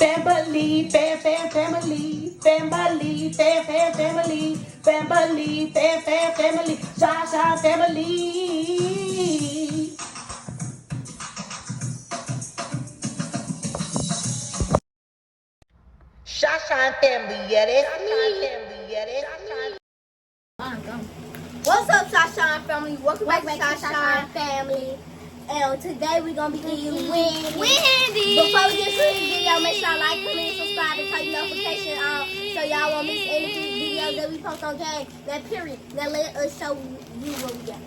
Family, family, family, family, ShaSha&Family. ShaSha&Family, yeah, that's me. What's up, ShaSha&Family? Welcome back to ShaSha&Family. And today we're gonna be eating Wendy. Before we get to this video, make sure y'all like, comment, subscribe, and turn notifications on so y'all won't miss any videos that we post on game. That period. Now let us show you what we got.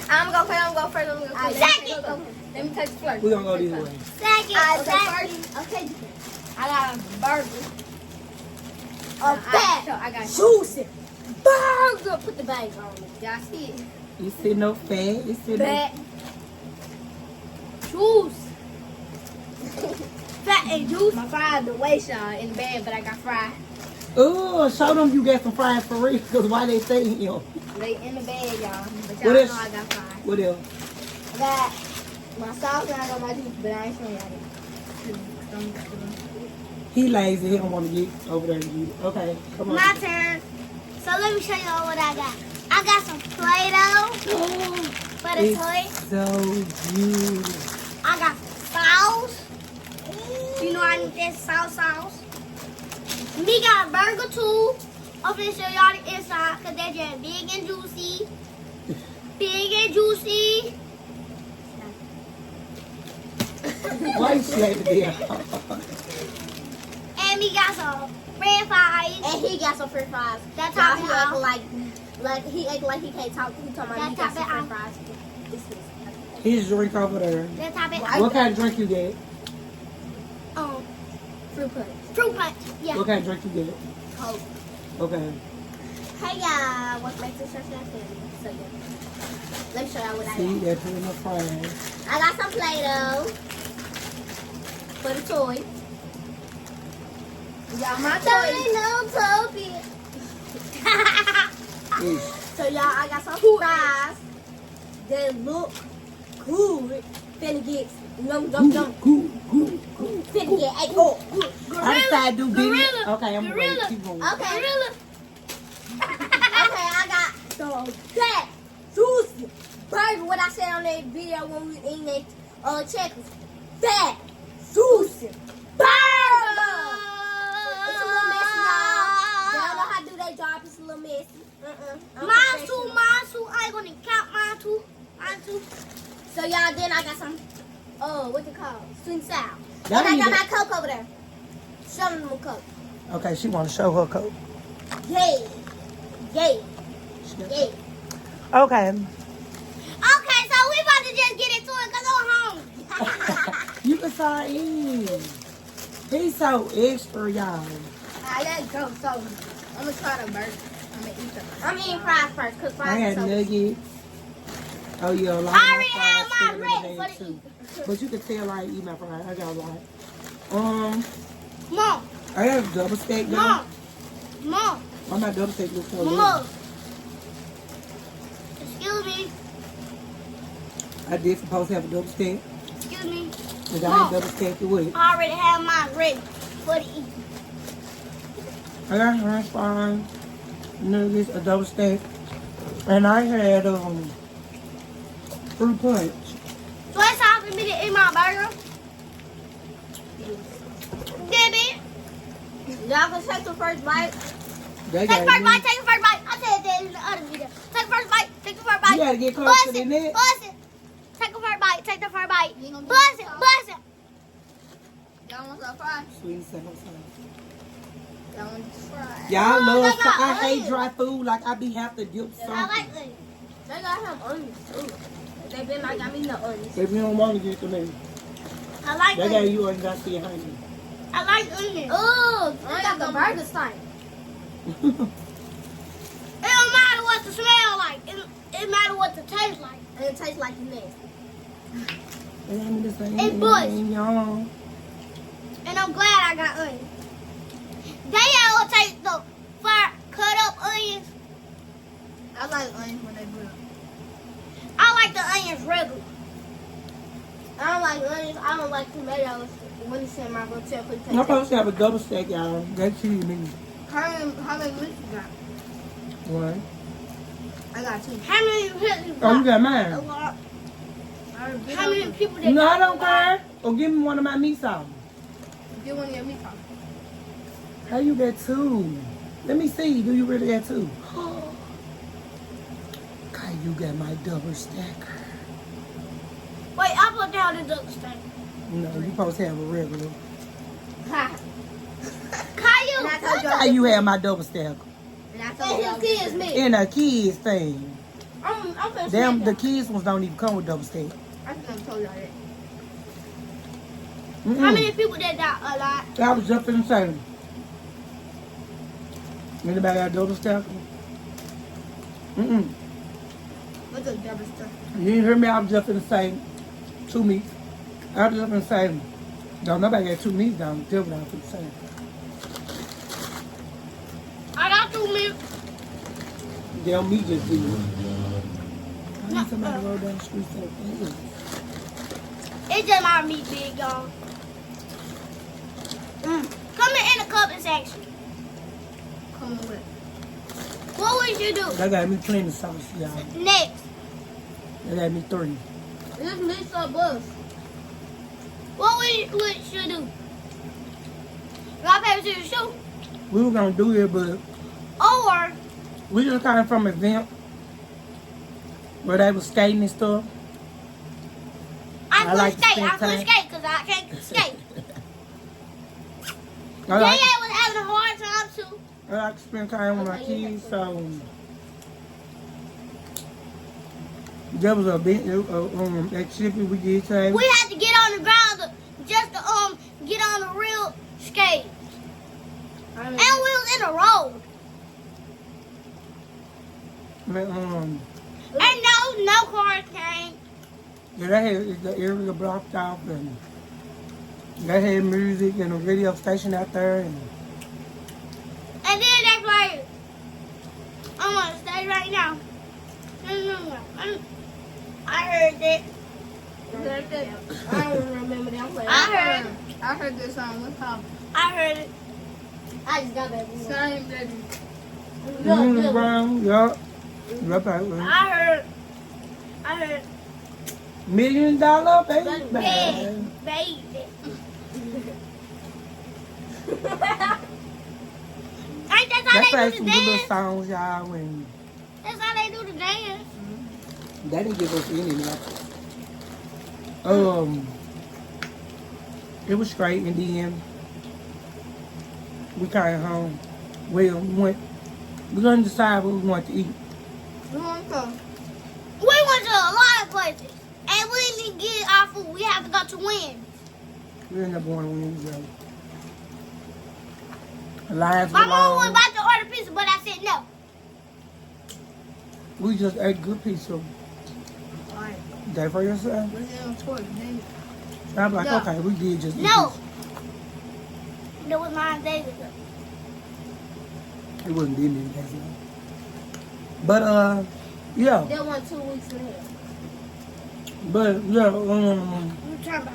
I'm gonna go first. Second. Let me take the first. We're gonna go this way. Second. Okay. I got a burger. A fat, I got juicy burger. Put the bag on me. Y'all see it? You see no fat? You see fat, juice. Fat and juice. My fries the way, y'all, in the bag, but I got fried. Oh, show them you got some fries for real, because why they stay in here? They in the bag, y'all. But What y'all else? know I got fries. What else? I got my sauce and I got my juice, but I ain't showing y'all that. He lazy. He don't want to get over there and eat it. Okay, come on. My turn. So let me show y'all what I got. I got some Play-Doh for the toy. So beautiful. I got sauce. You know I need that sauce. Me got a burger too. I'm gonna show y'all the inside because they're just big and juicy. Why you slapping there? And we got some French fries. And he got some French fries. That's Y'all, how he he acting like he acting like he can't talk. He talking about he got That's some how French fries. His drink over there. Let's have it. What kind of drink you get? Fruit punch. Fruit punch. Yeah. What kind of drink you get? Coke. Okay. Hey y'all, welcome back to ShaSha&Family. So yeah, let me show y'all what I See, got. they're putting the fries. I got some Play-Doh for the toy. Y'all, my toy. So y'all, I got some fries that look good. Finna get Finna get I decided to do video. Okay, I'm ready. Keep going. Okay. Okay, I got the fat, juicy burger. What I said on that video when we was eating that checkers. Fat, juicy burger. It's a little messy, y'all. They don't know how to do their job. It's a little messy. Mine too. I ain't gonna count mine too. So y'all, then I got some, what's it called? Sweet and sour. Y'all And I need got to- my Coke over there. Show them the Coke. Okay, she want to show her coat. Yay. Okay. Okay, so we about to just get into it because I'm hungry. You can start eating. He's so extra, y'all. Let's go. So, I'm going to try the burger. I'm going to eat them. I'm eating fries first because I fries had are so nuggets. Oh, yeah, a lot I already had mine ready for the too. But you can tell I ain't eat my fries. I got a lot. Mom, I have double steak now. Mom, Why my double steak looks so good? Mom. Excuse me. I did supposed to have a double steak, Excuse me. but I ain't double steak it with. I already have mine ready for the eat. I got french fries, nuggets, a double steak, and I had fruit punch. So it's time for me to eat my burger. Debbie, Y'all gonna take the first bite? They take the got first me. bite. I said that in the other video. Take the first bite. You gotta get closer than that. Buzz it. Take the first bite. You gonna Buzz it. Y'all want some fries? Sweet and sour sauce. Y'all want some fries? Y'all Oh, love. they got I hate onions. dry food. Like I be have to dip I something. like it. They gotta have onions too. They been like got me no onions. If you don't want to get to me, I like they got onions. you and got to see honey. I like onions. Oh, I got the burger stink. It don't matter what the smell like. It matter what the taste like. And it tastes like nasty. It's bush. Y'all. And I'm glad I got onions. They all take the cut up onions. I like onions when they blue. I like the onions regular. I don't like onions. I don't like tomatoes. When you say my hotel, please I'm supposed to have a double stack, y'all. That's cheese me. How many minutes you got? One. I got 2. How many people you Oh, you got? got A mine. lot. How many people that No, I got don't a lot? care. Or give me one of my meat sauce. Get one of your meatballs. How you got 2? Let me see. Do you really got 2? God, you got my double stacker. Wait, I put down the double stack. No, you supposed to have a regular. Ha. Caillou. And I told How y'all. you have my double stacker? And I told y'all. And his kids me. In a kids thing. I'm finna Them, say the that. kids ones don't even come with double stack. I think I told y'all that. How many people that got a lot? I was just finna say. Anybody got double stacker? What's a double stuff? You didn't hear me? I was just finna say 2 meats. I was just finna say, no, nobody got 2 meats down. Tell what I was finna say. I got 2 minutes. They'll meat just be. I need somebody to roll down the street so fast. It's just my meat big, y'all. Comment in the comment section. Come with. What would you do They got me plenty of sauce, y'all. next? They got me 3. This mix up bus. What would you do? Rock, paper, scissors, shoot. We were gonna do it, but Or we just came from an event where they was skating and stuff. I I like couldn't to skate. spend I couldn't time. skate because I can't skate. I like, Yaya was having a hard time too. I like to spend time with my kids, so there was a bit activity we did today. We had to get on the ground just to get on the real skate. And we was in the road. And, And no cars came. yeah, they had the area blocked off, and they had music and a radio station out there, and And then that's like, I'm gonna stay right now. I heard that. I don't remember that play. I heard this song. What's called? I heard it. I just got that. Same baby. Brown, yup. Yup, I heard. $1 million baby. Baby. Ain't that how They played they some do good the little dance? songs, y'all, and That's how they do the dance. they didn't give us any now. It was great in the end. We came home. Well, we're gonna decide what we want to eat. We want to go. We went to a lot of places. And we didn't get our food. We have to go to Wendy. We ended up going to Wednesday. The lines My were mom was long. about to order pizza, but I said no. We just ate good pizza. Alright. That for yourself? We're on tour. Then I'm like, No. okay, we did just eat No. pizza. That was 9 days ago. It wasn't dinner days ago. But yeah. they want 2 weeks in here. But yeah, What you talking about?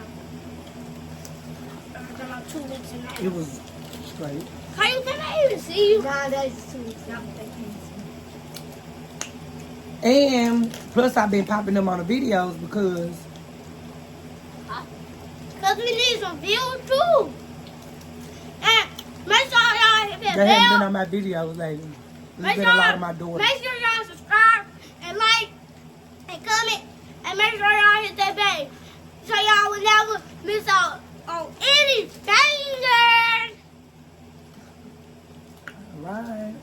I'm talking about 2 weeks in there. it was straight. How you think I even see you? 9 days is 2 weeks. Not vacation. And plus I've been popping them on the videos because Because we need some views too. And make sure y'all hit that they haven't been bell. on my videos lately. Make There's sure, been a lot of my daughters. make sure y'all subscribe and like and comment. And make sure y'all hit that bell. So y'all will never miss out on anything. Alright.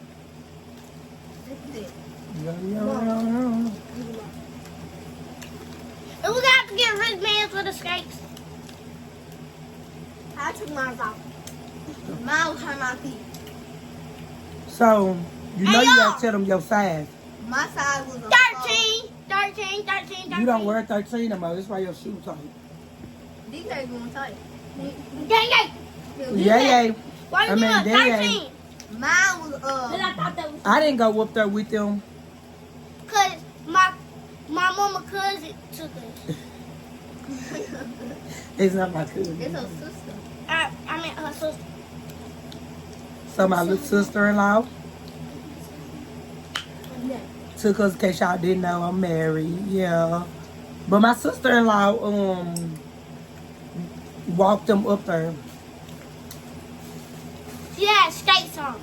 This is it. Yo. And we got to get wristbands for the skates. I took mine off. Mine was hurt my feet. So, you know Hey, you y'all. gotta tell them your size. My size was a 13. You don't wear 13 no more. That's why your shoes tight. These days going tight. Dang. Yeah. Why you I mean, doing dang. 13? Mine was Because I thought that was I didn't go up there with them. because my mama cousin took us. It's not my cousin. It's her sister. I mean her sister. So my little sister-in-law took us, in case y'all didn't know, I'm married. Yeah. But my sister-in-law walked them up there. She had skates on.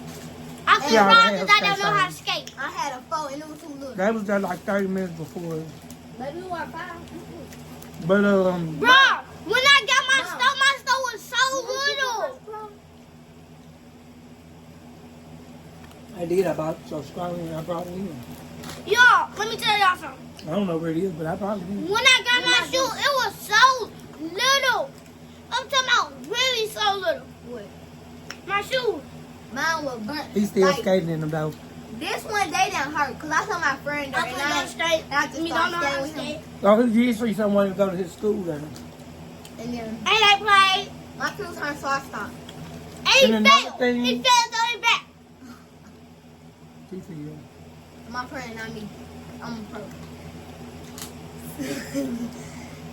I'm Yeah, they surprised had because I don't skates know on. how to skate. I had a 4 and it was too little. They was there like 30 minutes before. Maybe we were 5. But Bro, when I got my stove was so little. I did. I bought so strong and I brought it in. Y'all, let me tell y'all something. I don't know where it is, but I brought it in. When I got my shoe, it was so little. I'm talking about really so little. What? My shoes. Mine was burnt. He's still Like, skating in them though. This one, they didn't hurt. Because I told my friend that. I'm And gonna I go straight. and I just You started don't know how skating to with him. skate. Oh, he did see someone to go to his school then. And then And I played. my shoes hurt, so I stopped. And he And another fell. thing- He fell on his back. He said, yeah. My friend, not me. I'm a pro. You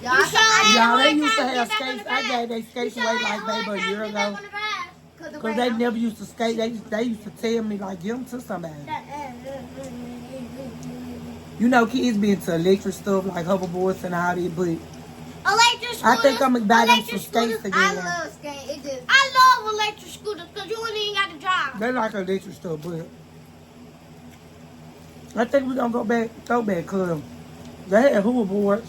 Y'all, sure had Y'all, a they hard used to time have get back on skates. the I grass. gave they You skates sure away had like a hard maybe a time year get back ago. on the grass. Because they never used to skate. They used to tell me, like, give them to somebody. You know, kids be into electric stuff like hoverboards and all that, but Electric scooters. I think I'm going to buy them some electric skates scooters. I again. love skating. It just, I love electric scooters because you ain't even got to drive. They like electric stuff, but I think we're going to go back, throw back, because they had hoverboards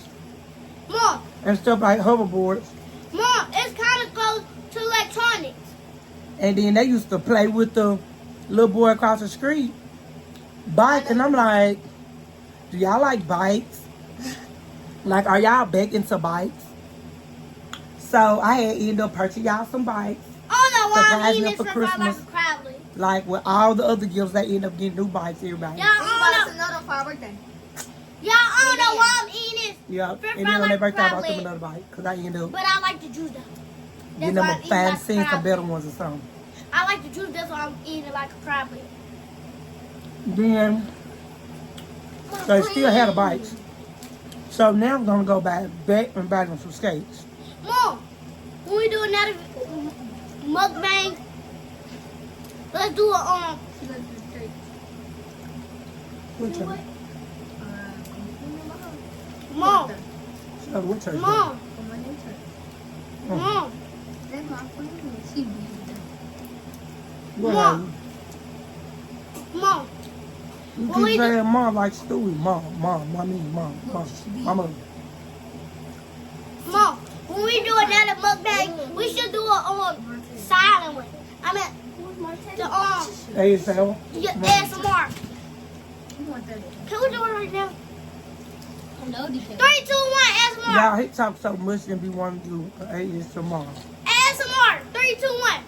Mom, and stuff like hoverboards. Mom, it's kind of close to electronics. And then they used to play with the little boy across the street, bike, and I'm like, do y'all like bikes? Like, are y'all back into bikes? So I had ended up purchasing y'all some bikes. I don't know why I'm Surprise eating me this for stuff out like a Christmas. crably. Like with all the other gifts, they end up getting new bikes, everybody. Y'all, we I bought us don't know. another for our birthday. Y'all, I don't know why I'm eating this. Yeah, French and fry then on like their birthday, I bought crab them leg. another bike because I ended up But I like the juice though. getting That's them why a I'm eating 5 like cents, some crab. better ones or something. I like the juice, that's why I'm eating it like a crably. Then they still had the bikes. So now I'm gonna go back and buy them some skates. Mom, when we do another mukbang, let's do a What church? Mom, So what church? Mom, For my new church. Mom, That's my friend. She be there. What Mom. are you? Mom. You Well, we keep saying mom like Stewie. Mom. Mama. Mom, when we do another mukbang, we should do a silent one. I mean, the ASL. yeah, ASMR. You want that? Can we do it right now? No, DK. 3, 2, 1, ASMR. Y'all, he talk so much and be wanting to do ASMR. ASMR. 3, 2, 1.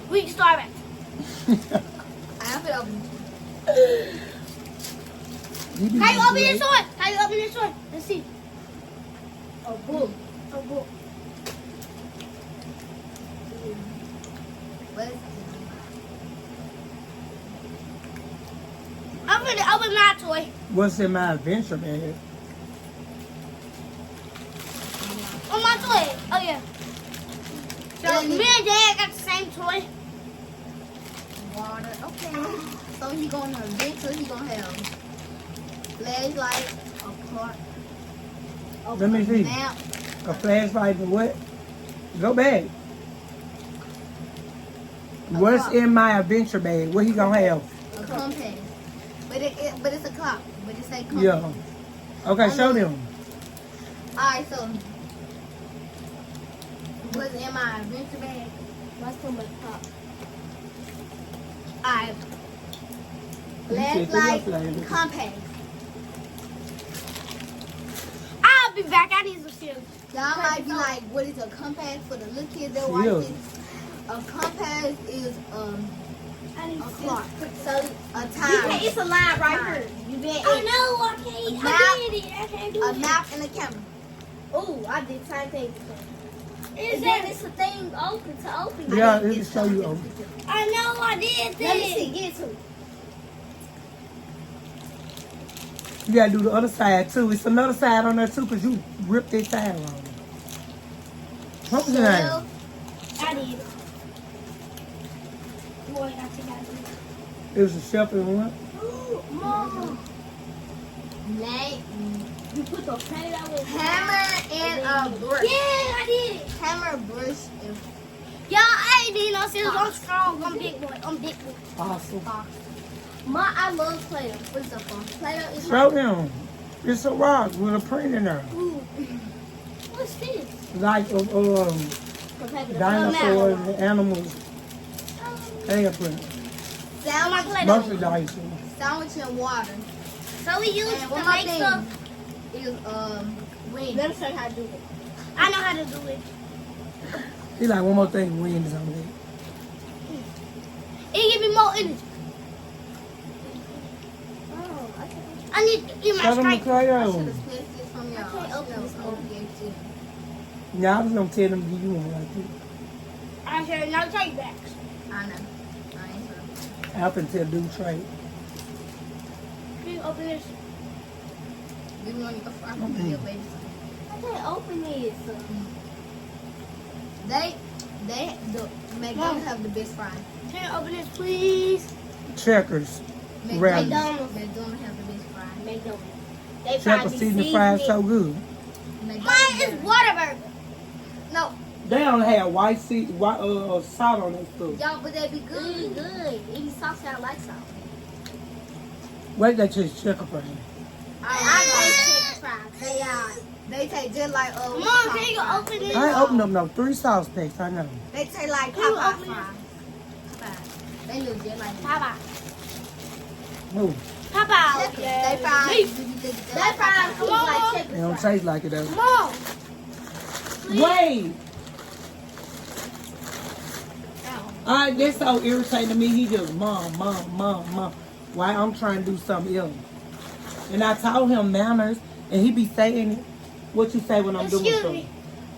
We can start back. I have it open. How you open this one? How you open this one? Let's see. Oh, boom. Oh, boom. What is it? I'm gonna open my toy. What's in my adventure bag? Oh, my toy. Oh, yeah. So, me and Dad got the same toy. Water. Okay. So he going to adventure. He gonna have flashlight, a clock. Let me see. Map. A flashlight and what? Go back. What's in my adventure bag? What he gonna have? A compass. But it's a clock. But it say compass. Yeah. Okay, show them. Alright, so what's in my adventure bag? What's in my cup? Alright. You said Flashlight, compass. I'll be back. I need some shoes. Y'all might be like, what is a compass for the little kids that watch Yeah. this? A compass is I need a clock. So a You time. can't, it's a line right here. You can't. I know. I can't. I did it. I can't do A it. map and a camera. Oh, I did the same thing. And then it's a thing open to open. Yeah, it'll show you. I know. I did this. Let me see. Get to it. You gotta do the other side too. It's another side on there too, cause you ripped this side wrong. What's your name? I did. Boy, I think I did. It was a shelf in one. Mom. Name, You put the plate with hammer and a brush. Yeah, I did it. Hammer, brush, and Y'all, I ain't need no scissors. I'm strong. I'm big boy. I'm big boy. Awesome. I love Play-Doh. What's up, Mom? Play-Doh is Show them. It's a rock with a print in there. Ooh. What's this? Like dinosaurs and animals. Handprint. sandwich, Mostly dinosaurs. sandwich and water. So we use And to one more make thing stuff. is wings. Let me show you how to do it. I know how to do it. He like one more thing. Wind is on there. It give me more energy. I need to eat my Show them the strike. I should crayon. have split this from y'all. I can't open this one. Yeah, I was gonna tell them to give you one like this. I said no take backs. I know. I ain't sure. I can tell dude trade. Can you open this? Give me one of your fries. Give your baby some. I can't open this. The McDonald's have the best fries. Can you open this, please? Checkers. Rallies. McDonald's have the best fries. McDonald's. They Checkers seasoning fries so good. McDonald's Mine is better. Whataburger. No, They don't have white salt on that stuff. y'all, but they be Good, good. good. It be saucy. I like sauce. Wait, they just checker fries. I like chicken fries. They taste just like Mom, can you open this? I ain't opened up no 3 sauce packs. I know. They taste like Can you Popeye open fries. Popeye. They look just like Popeye. No, Popeye. They fries. They fries taste like chicken they don't fries. taste like it though. Mom. Wait. Alright, that's so irritating to me. He just mom. Why I'm trying to do something else. And I told him manners, and he be saying it. What you say when I'm doing Excuse something? me.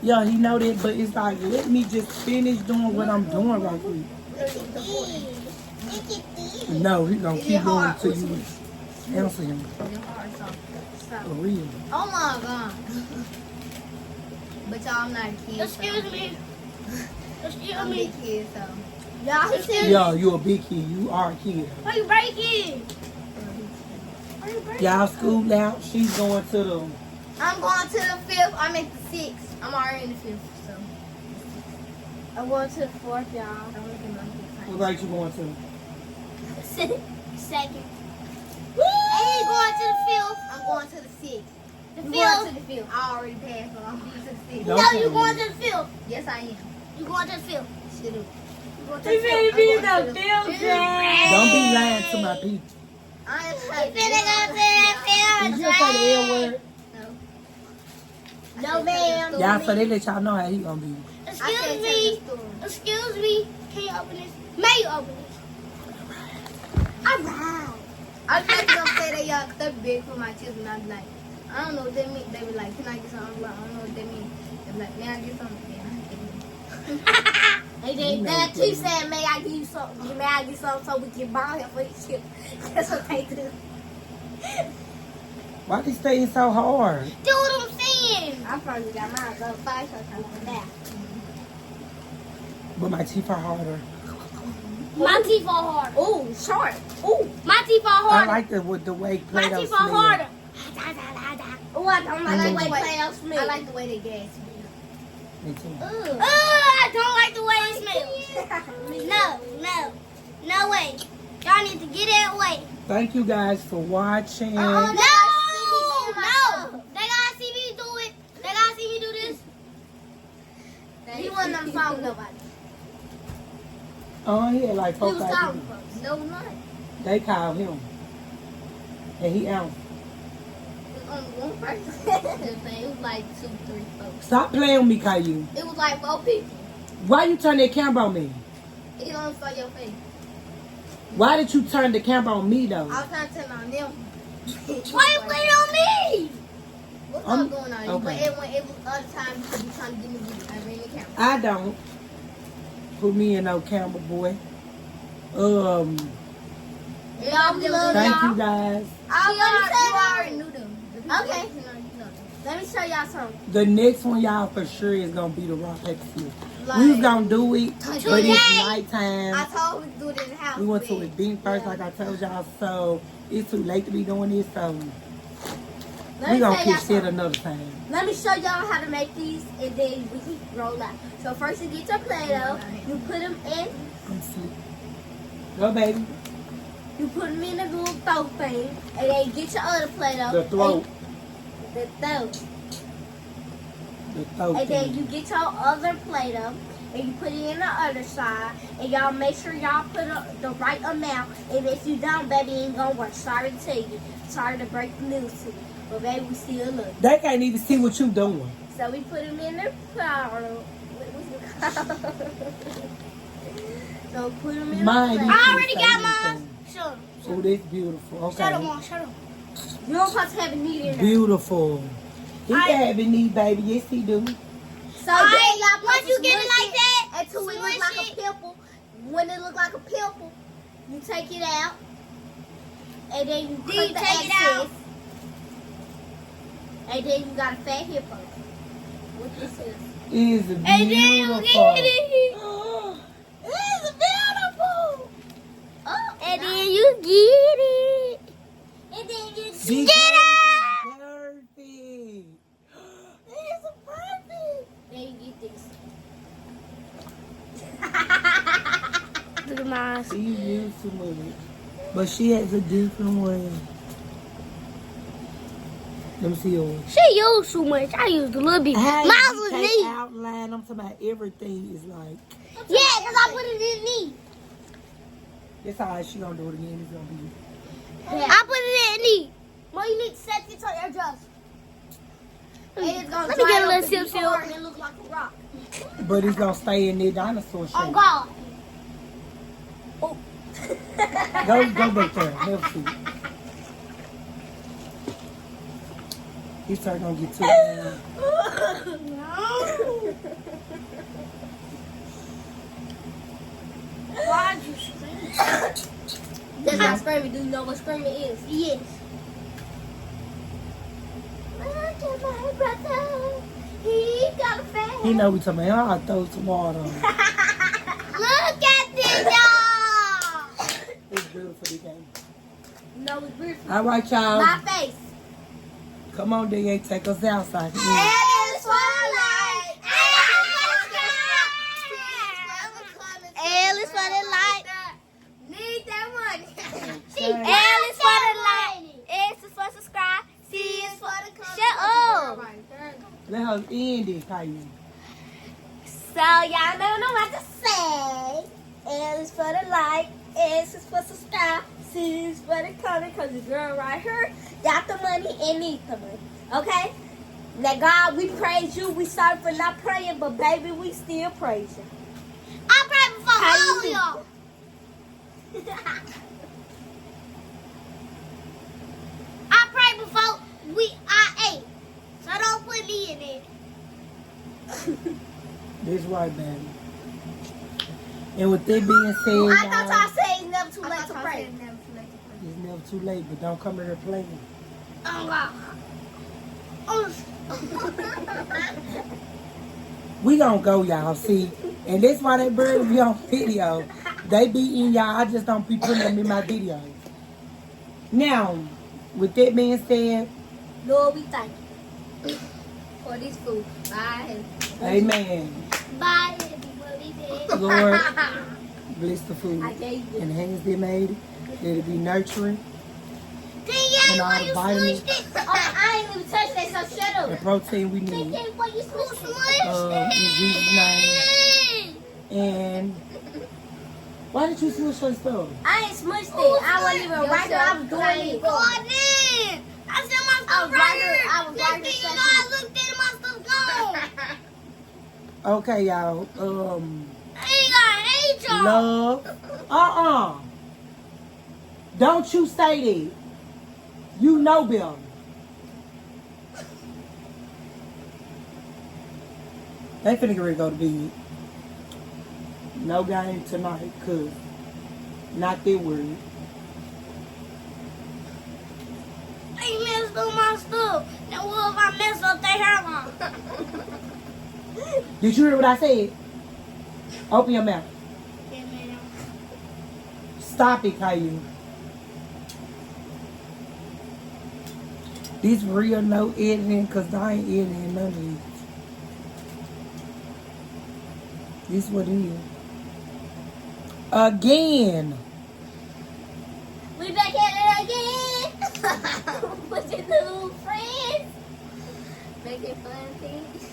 Yeah, he know that, but it's like, let me just finish doing what I'm doing right quick. No, he gonna keep doing it till you answer him. For real. Oh my god. But y'all, I'm not a kid. Excuse me. Excuse I'm a me. big kid, so. Y'all, he said, Yeah, you a big kid. You are a kid. are you breaking? Are you breaking? Y'all schooled out. She's going to the... I'm going to the 5th. I'm at the 6th. I'm already in the 5th, so. I'm going to the 4th, y'all. I'm looking at What grade you going to? Second. I ain't going to the 5th. I'm going to the 6th. The You going 5th. to the 5th. I already passed, so I'm going to the 6th. No. No, you going to the 5th. Yes, I am. You going to the 5th. Shut up. You going to the 5th. Don't be lying to my people. I am We finna go to the Did you say the L word? No, ma'am. Y'all, so they let y'all know how he gonna be. Excuse me. Excuse me. Can you open this? May you open this? Alright. I just gonna say that y'all, cause they're big for my children. I'm like, I don't know what they mean. They be like, can I get something? I'm like, I don't know what they mean. They be like, may I get something? Yeah, They keep saying, may I give you something? May I get something so we can buy him for his children? That's what they do. Why they staying so hard? Do what I'm saying. I probably got mine go 5 sometimes like that. But my teeth are harder. My teeth are hard. Ooh, short. Ooh, my teeth are I harder. like the with the way My Play-Doh teeth are smell. harder. Oh, I don't like the way Mm. Play-Doh smells. I like the way they gas me. Me too. I don't like the way it it smells. No way. Y'all need to get it away. Thank you guys for watching. No. They gotta see me do it. They gotta see me do this. He wasn't on the phone with nobody. Oh, yeah, like He folks was like talking him. first. No, not. They called him. And he out. It was only one person. It was like 2, 3 folks. Stop playing with me, Caillou. It was like 4 people. Why you turn that camera on me? He don't saw your face. Why did you turn the camera on me, though? I was trying to turn on them. Why you put it on me? What's all going on? okay. But it was other time you could be trying to give me video. I ran the camera. I don't. Put me in no camera, boy. Y'all, we love Thank y'all. you, guys. You already knew them. Okay. Let me show y'all something. The next one, y'all, for sure is going to be the rock, paper, scissors. Like, We was going to do it, but it's I nighttime. told him to do it in the house. We went to but- a event first, Yeah. like I told y'all, so it's too late to be doing this, so Let we me going tell to y'all catch that something. another time. Let me show y'all how to make these, and then we can roll out. So first you get your Play-Doh, you put them in, I'm sleep. Go, baby. you put them in the little throat thing, and then get your other Play-Doh. The throat. The throat. The throat And then thing. you get your other Play-Doh, and you put it in the other side, and y'all make sure y'all put the right amount. And if you don't, baby, it ain't gonna work. Sorry to tell you. Sorry to break the news to you. But baby, we still love They can't even see what you doing. you. So we put them in the powder. What's it called? So put them in Mine. the you Play-Doh. I already say got anything. mine. Show them. Oh, that's beautiful. Show them Okay. on. Show them. You don't supposed to have a need in there. Beautiful. He I- can have a knee, baby. Yes, he do. So then y'all Once you get it like that, until it smush look like it. a pimple. When it look like a pimple, you take it out, and then you cut you the take it excess, out? and then you got a fat hippo. What this is? It is beautiful. And then you get it. It's beautiful. Oh, And then you get it. and then you This Get is it! perfect. It's perfect. Then you get this. Look at my eyes. She used too much. But she has a different way. Let me see yours. She used too much. I used a little bit. How Mine you was take neat. outline? I'm talking about everything is like. Yeah, because I put it in neat. It's alright, she gonna do it again. It's gonna be. I put it in neat. Well, you need to set this on your dress. And it's gonna Let me dry get a up little and be sip, sip. hard and look like a rock. But it's gonna stay in their dinosaur shape. Oh, God. Go back there. Never see. He's starting gonna get too loud. Why'd you scream? That's not screaming. Do you know what screaming is? Yes. Look at my brother. He got a fat He know we talking about. I'll throw some water on him. Look at this, y'all. It's beautiful, this game. No, it's beautiful. All right, y'all. My face. Come on, DA. Take us outside. And it's twilight. And it's for the light. Need that money. L is for the light. S is for subscribe. C is for the comment. Shut up. Let her end it, Caillou. So y'all don't know what to say. L is for the light. S is for subscribe. C is for the comment because the girl right here got the money and need the money. Okay? Now, God, we praise you. We sorry for not praying, but baby, we still praise you. I pray before How you all of do? y'all. I pray before I ate. So don't put me in it. This right, baby. And with that being said, I thought y'all, y'all said it's never too late to pray. it's never too late, but don't come here playing. Oh, wow. Oh. We gonna go, y'all. See, and that's why they bird be on video. They be in y'all. I just don't be putting them in my videos. Now, with that being said, Lord, we thank you for this food. Bye. amen. Bye, everybody. Lord, bless the food. I gave you. And the hands they made it. Let it be nurturing. Dang, And all why the you vitamins. smushed it? Oh, I ain't even touched that, so shut The up. protein we Think need. that what you Who supposed to smushed In Jesus' name. it? And why did you switch your stuff? I ain't smushed it. I wasn't even right there. I was doing it. Oh, damn. I said my I stuff was right right here. here. I was Next right thing here you know, I looked at it, my stuff gone. Okay, y'all. I ain't got hate y'all. Love. Don't you say that. You know better. They finna get ready to go to bed. No game tonight, cause not that word. They messed up my stuff. Now what if I mess up their hairline? Did you hear what I said? Open your mouth. Yeah, man. Stop it, Caillou. This real no editing, cause I ain't editing none of these. This what it is. Again. We back at it again. With your new friends. Making fun things.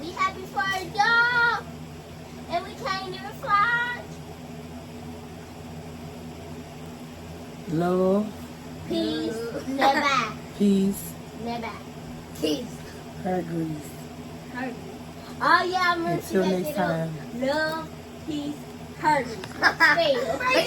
We happy for our job. And we can't even fly. Love, Peace. Never. peace, Never. Peace. hair grease. Oh yeah, I'm gonna Until next time. Love, peace, hurt. Fail. Right,